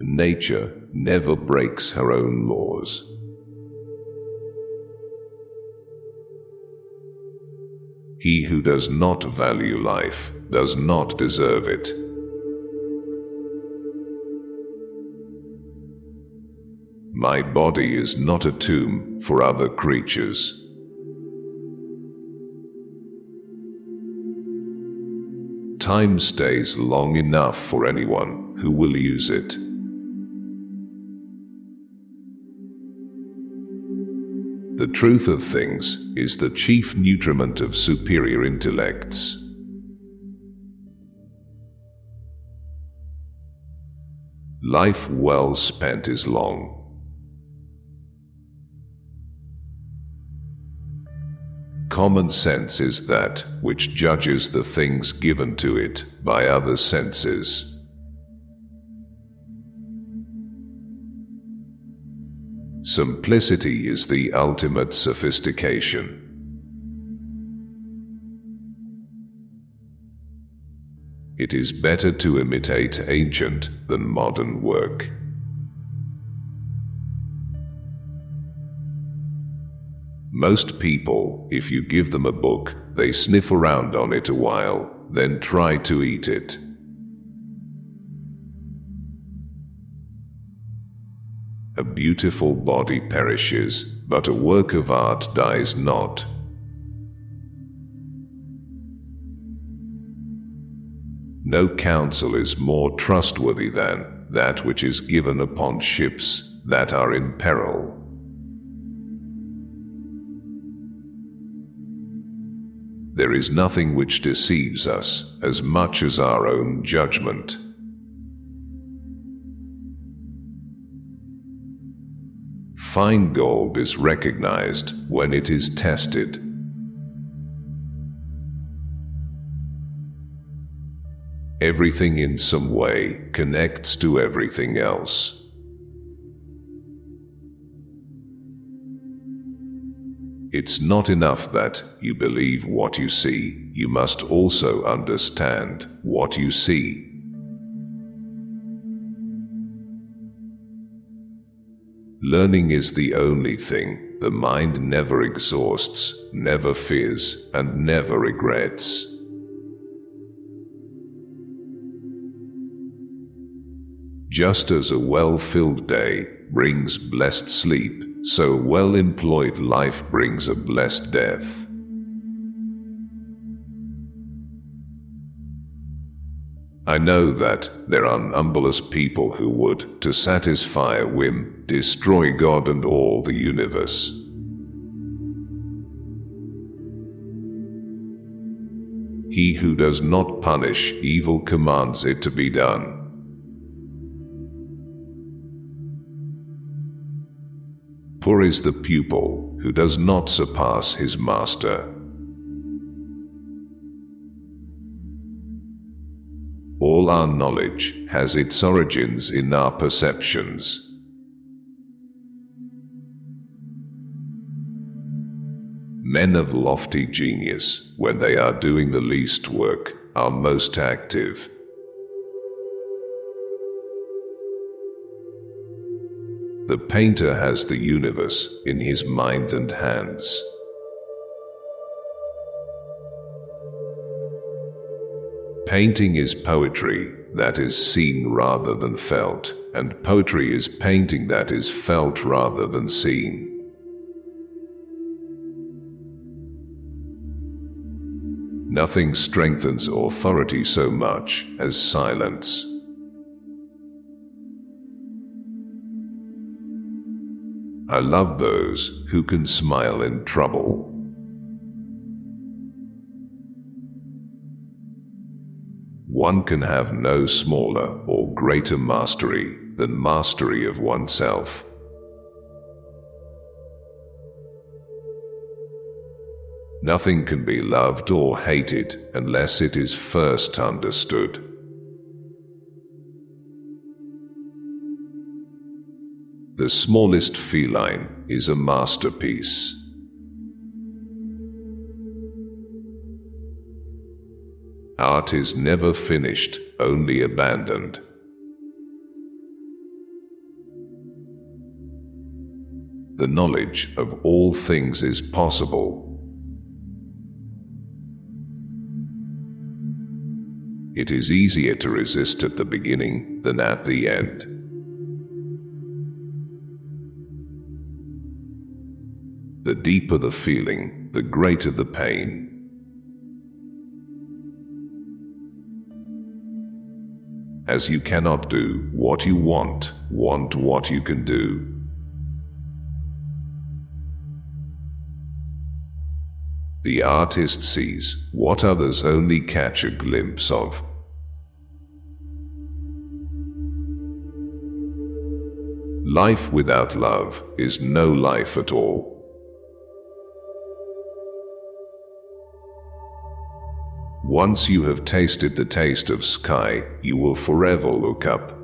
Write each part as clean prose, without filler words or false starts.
Nature never breaks her own laws. He who does not value life does not deserve it. My body is not a tomb for other creatures. Time stays long enough for anyone who will use it. The truth of things is the chief nutriment of superior intellects. Life well spent is long. Common sense is that which judges the things given to it by other senses. Simplicity is the ultimate sophistication. It is better to imitate ancient than modern work. Most people, if you give them a book, they sniff around on it a while, then try to eat it. A beautiful body perishes, but a work of art dies not. No counsel is more trustworthy than that which is given upon ships that are in peril. There is nothing which deceives us as much as our own judgment. Fine gold is recognized when it is tested. Everything in some way connects to everything else. It's not enough that you believe what you see, you must also understand what you see. Learning is the only thing the mind never exhausts, never fears, and never regrets. Just as a well-filled day brings blessed sleep, so a well-employed life brings a blessed death. I know that there are numberless people who would, to satisfy a whim, destroy God and all the universe. He who does not punish evil commands it to be done. Poor is the pupil who does not surpass his master. All our knowledge has its origins in our perceptions. Men of lofty genius, when they are doing the least work, are most active. The painter has the universe in his mind and hands. Painting is poetry that is seen rather than felt, and poetry is painting that is felt rather than seen. Nothing strengthens authority so much as silence. I love those who can smile in trouble. One can have no smaller or greater mastery than mastery of oneself. Nothing can be loved or hated unless it is first understood. The smallest feline is a masterpiece. Art is never finished, only abandoned. the knowledge of all things is possible. It is easier to resist at the beginning than at the end. The deeper the feeling, the greater the pain. As you cannot do what you want what you can do. The artist sees what others only catch a glimpse of. Life without love is no life at all. Once you have tasted the taste of sky, you will forever look up.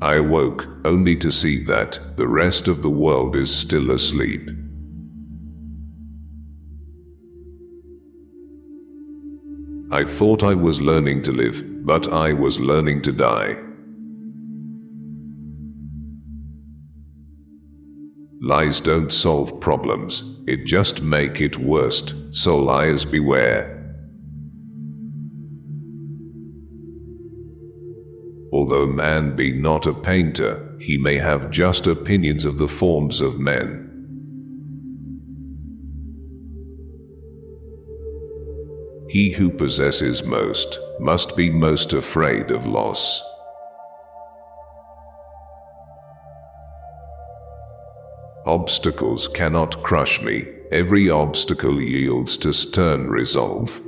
I awoke only to see that the rest of the world is still asleep. I thought I was learning to live, but I was learning to die. Lies don't solve problems, it just make it worse, so liars beware. Although man be not a painter, he may have just opinions of the forms of men. He who possesses most must be most afraid of loss. Obstacles cannot crush me, every obstacle yields to stern resolve.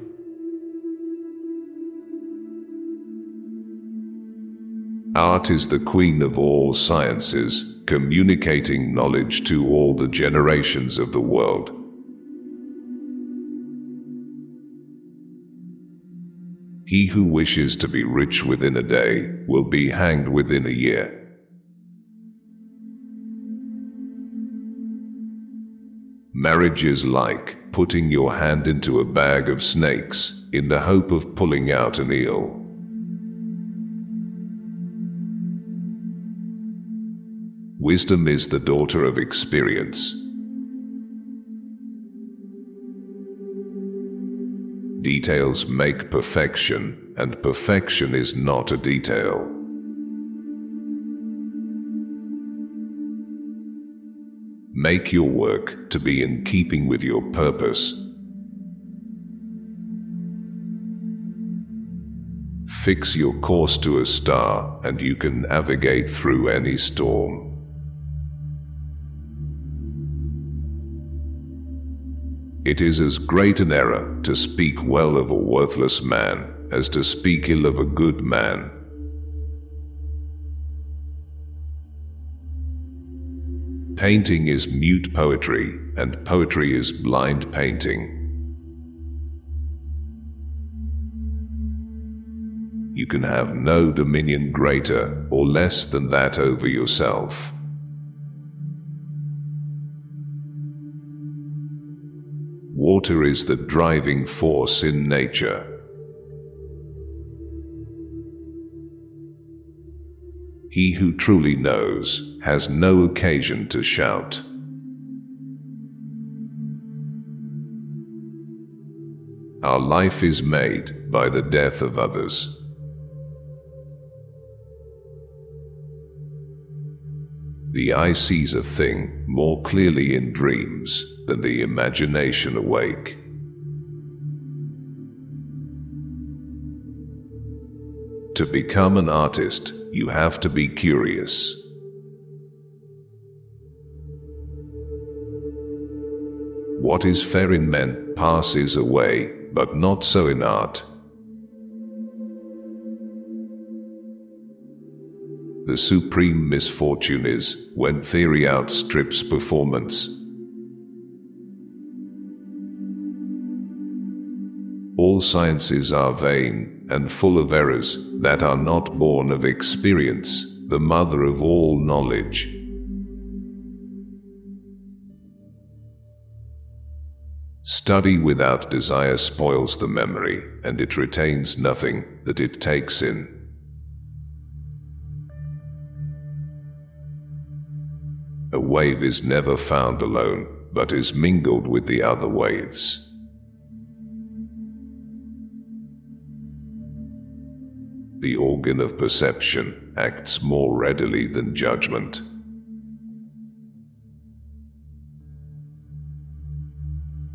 Art is the queen of all sciences, communicating knowledge to all the generations of the world. He who wishes to be rich within a day will be hanged within a year. Marriage is like putting your hand into a bag of snakes in the hope of pulling out an eel. Wisdom is the daughter of experience. Details make perfection, and perfection is not a detail. Make your work to be in keeping with your purpose. Fix your course to a star, and you can navigate through any storm. It is as great an error to speak well of a worthless man as to speak ill of a good man. Painting is mute poetry, and poetry is blind painting. You can have no dominion greater or less than that over yourself. Water is the driving force in nature. He who truly knows has no occasion to shout. Our life is made by the death of others. The eye sees a thing more clearly in dreams than the imagination awake. To become an artist, you have to be curious. What is fair in men passes away, but not so in art. The supreme misfortune is when theory outstrips performance. All sciences are vain and full of errors that are not born of experience, the mother of all knowledge. Study without desire spoils the memory, and it retains nothing that it takes in. A wave is never found alone, but is mingled with the other waves. The organ of perception acts more readily than judgment.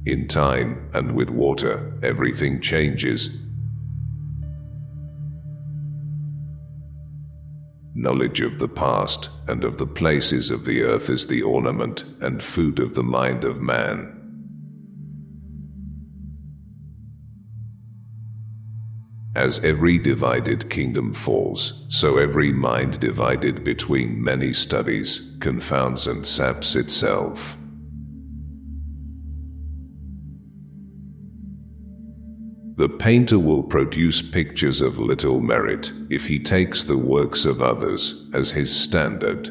In time and with water, everything changes. Knowledge of the past and of the places of the earth is the ornament and food of the mind of man. As every divided kingdom falls, so every mind divided between many studies confounds and saps itself. The painter will produce pictures of little merit if he takes the works of others as his standard.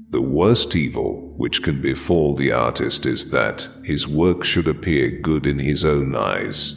The worst evil which can befall the artist is that his work should appear good in his own eyes.